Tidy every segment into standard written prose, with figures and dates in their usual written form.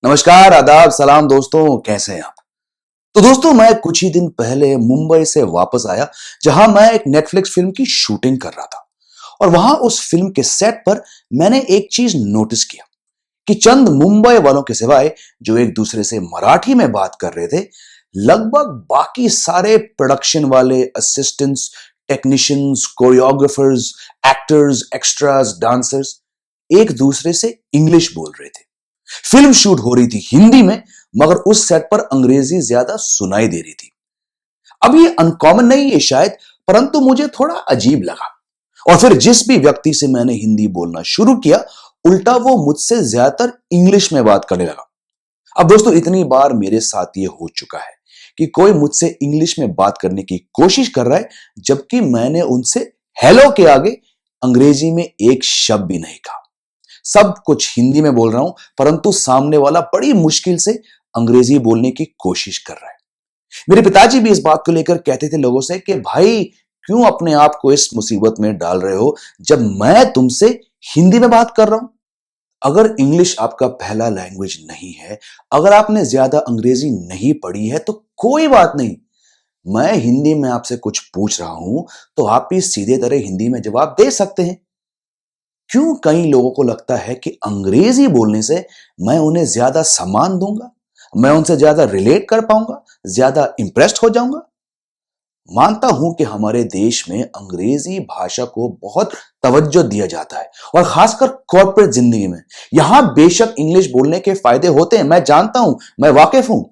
नमस्कार, आदाब, सलाम दोस्तों, कैसे हैं आप? तो दोस्तों मैं कुछ ही दिन पहले मुंबई से वापस आया, जहां मैं एक नेटफ्लिक्स फिल्म की शूटिंग कर रहा था। और वहां उस फिल्म के सेट पर मैंने एक चीज नोटिस किया कि चंद मुंबई वालों के सिवाय जो एक दूसरे से मराठी में बात कर रहे थे, लगभग बाकी सारे प्रोडक्शन वाले assistants, technicians, choreographers, actors, extras, dancers एक दूसरे से इंग्लिश बोल रहे थे। फिल्म शूट हो रही थी हिंदी में, मगर उस सेट पर अंग्रेजी ज्यादा सुनाई दे रही थी। अब ये अनकॉमन नहीं है शायद, परंतु मुझे थोड़ा अजीब लगा। और फिर जिस भी व्यक्ति से मैंने हिंदी बोलना शुरू किया, उल्टा वो मुझसे ज्यादातर इंग्लिश में बात करने लगा। अब दोस्तों इतनी बार मेरे साथ ये हो चुका है कि कोई मुझसे इंग्लिश में बात करने की कोशिश कर रहा है, जबकि मैंने उनसे हेलो के आगे अंग्रेजी में एक शब्द भी नहीं कहा। सब कुछ हिंदी में बोल रहा हूं, परंतु सामने वाला बड़ी मुश्किल से अंग्रेजी बोलने की कोशिश कर रहा है। मेरे पिताजी भी इस बात को लेकर कहते थे लोगों से कि भाई, क्यों अपने आप को इस मुसीबत में डाल रहे हो जब मैं तुमसे हिंदी में बात कर रहा हूं। अगर इंग्लिश आपका पहला लैंग्वेज नहीं है, अगर आपने ज्यादा अंग्रेजी नहीं पढ़ी है, तो कोई बात नहीं। मैं हिंदी में आपसे कुछ पूछ रहा हूं, तो आप भी सीधे तरह हिंदी में जवाब दे सकते हैं। क्यों कई लोगों को लगता है कि अंग्रेजी बोलने से मैं उन्हें ज्यादा सम्मान दूंगा, मैं उनसे ज्यादा रिलेट कर पाऊंगा, ज्यादा इंप्रेस्ड हो जाऊंगा। मानता हूं कि हमारे देश में अंग्रेजी भाषा को बहुत तवज्जो दिया जाता है, और खासकर कॉर्पोरेट जिंदगी में। यहां बेशक इंग्लिश बोलने के फायदे होते हैं, मैं जानता हूं, मैं वाकिफ हूं।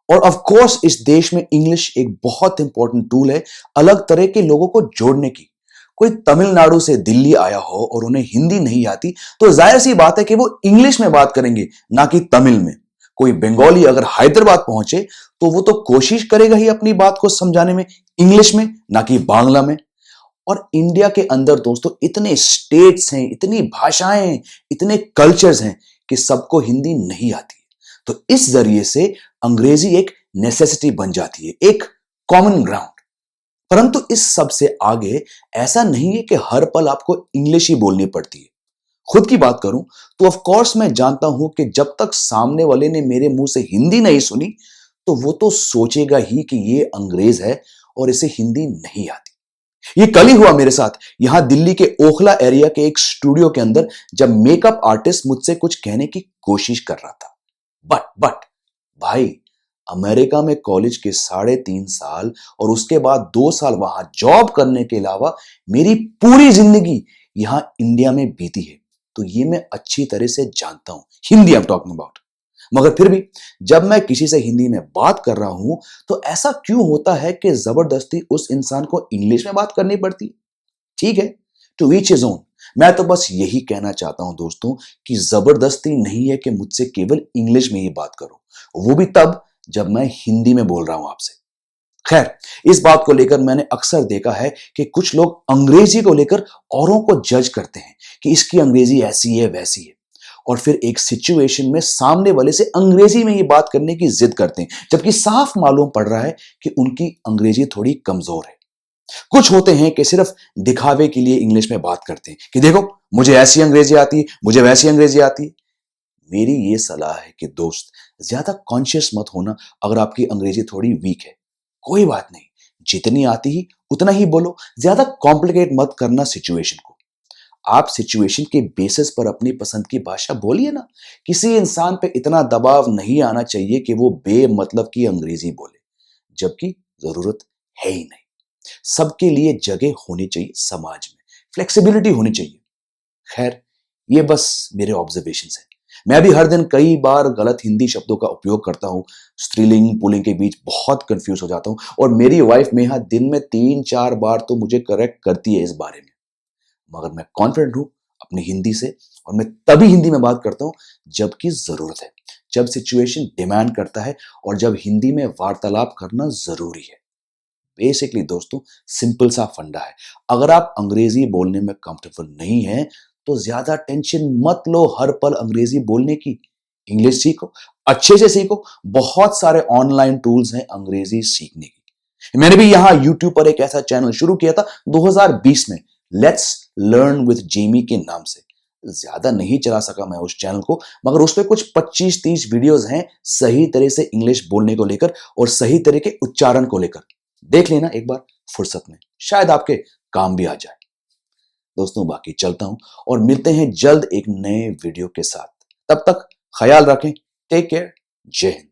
और ऑफ कोर्स इस देश में इंग्लिश एक बहुत इंपॉर्टेंट टूल है अलग तरह के लोगों को जोड़ने की। कोई तमिलनाडु से दिल्ली आया हो और उन्हें हिंदी नहीं आती, तो जाहिर सी बात है कि वो इंग्लिश में बात करेंगे, ना कि तमिल में। कोई बंगाली अगर हैदराबाद पहुंचे, तो वो तो कोशिश करेगा ही अपनी बात को समझाने में इंग्लिश में, ना कि बांग्ला में। और इंडिया के अंदर दोस्तों इतने स्टेट्स हैं, इतनी भाषाएं हैं, इतने कल्चर्स हैं कि सबको हिंदी नहीं आती है। तो इस जरिए से अंग्रेजी एक नेसेसिटी बन जाती है, एक कॉमन ग्राउंड। परंतु इस सब से आगे ऐसा नहीं है कि हर पल आपको इंग्लिश ही बोलनी पड़ती है। खुद की बात करूं तो ऑफ कोर्स मैं जानता हूं कि जब तक सामने वाले ने मेरे मुंह से हिंदी नहीं सुनी, तो वो तो सोचेगा ही कि ये अंग्रेज है और इसे हिंदी नहीं आती। ये कल ही हुआ मेरे साथ, यहां दिल्ली के ओखला एरिया के एक स्टूडियो के अंदर, जब मेकअप आर्टिस्ट मुझसे कुछ कहने की कोशिश कर रहा था। बट भाई, अमेरिका में कॉलेज के 3.5 साल और उसके बाद 2 साल वहां जॉब करने के अलावा मेरी पूरी जिंदगी यहां इंडिया में बीती है, तो ये मैं अच्छी तरह से जानता हूं। Hindi I am talking about. मगर फिर भी जब मैं किसी से हिंदी में बात कर रहा हूं, तो ऐसा क्यों होता है कि जबरदस्ती उस इंसान को इंग्लिश में बात करनी पड़ती है? ठीक है, टू ईच हिज ओन। मैं तो बस यही कहना चाहता हूं दोस्तों कि जबरदस्ती नहीं है कि मुझसे केवल इंग्लिश में ही बात करो, वो भी तब जब मैं हिंदी में बोल रहा हूं आपसे। खैर, इस बात को लेकर मैंने अक्सर देखा है कि कुछ लोग अंग्रेजी को लेकर औरों को जज करते हैं कि इसकी अंग्रेजी ऐसी है, वैसी है, और फिर एक सिचुएशन में सामने वाले से अंग्रेजी में ही बात करने की जिद करते हैं, जबकि साफ मालूम पड़ रहा है कि उनकी अंग्रेजी थोड़ी कमजोर है। कुछ होते हैं कि सिर्फ दिखावे के लिए इंग्लिश में बात करते हैं कि देखो, मुझे ऐसी अंग्रेजी आती है, मुझे वैसी अंग्रेजी आती है। मेरी ये सलाह है कि दोस्त, ज्यादा कॉन्शियस मत होना अगर आपकी अंग्रेजी थोड़ी वीक है। कोई बात नहीं, जितनी आती ही उतना ही बोलो, ज्यादा कॉम्प्लिकेट मत करना सिचुएशन को। आप सिचुएशन के बेसिस पर अपनी पसंद की भाषा बोलिए ना। किसी इंसान पे इतना दबाव नहीं आना चाहिए कि वो बेमतलब की अंग्रेजी बोले, जबकि जरूरत है ही नहीं। सबके लिए जगह होनी चाहिए समाज में, फ्लेक्सिबिलिटी होनी चाहिए। खैर, ये बस मेरे ऑब्जर्वेशन है। मैं भी हर दिन कई बार गलत हिंदी शब्दों का उपयोग करता हूं, स्त्रीलिंग पुल्लिंग के बीच बहुत कंफ्यूज हो जाता हूं, और मेरी वाइफ नेहा दिन में 3-4 बार तो मुझे करेक्ट करती है इस बारे में। मगर मैं कॉन्फिडेंट हूं अपनी हिंदी से, और मैं तभी हिंदी में बात करता हूं जबकि जरूरत है, जब सिचुएशन डिमांड करता है, और जब हिंदी में वार्तालाप करना जरूरी है। बेसिकली दोस्तों, सिंपल सा फंडा है। अगर आप अंग्रेजी बोलने में कंफर्टेबल नहीं हैं, तो ज्यादा टेंशन मत लो हर पल अंग्रेजी बोलने की। इंग्लिश सीखो, अच्छे से सीखो। बहुत सारे ऑनलाइन टूल्स हैं अंग्रेजी सीखने की। मैंने भी यहां यूट्यूब पर एक ऐसा चैनल शुरू किया था 2020 में, लेट्स लर्न विद जेमी के नाम से। ज्यादा नहीं चला सका मैं उस चैनल को, मगर उस पे कुछ 25-30 वीडियोस हैं सही तरह से इंग्लिश बोलने को लेकर और सही तरह के उच्चारण को लेकर। देख लेना एक बार फुर्सत में, शायद आपके काम भी आ जाए। दोस्तों बाकी चलता हूं और मिलते हैं जल्द एक नए वीडियो के साथ। तब तक ख्याल रखें। Take care. जय हिंद।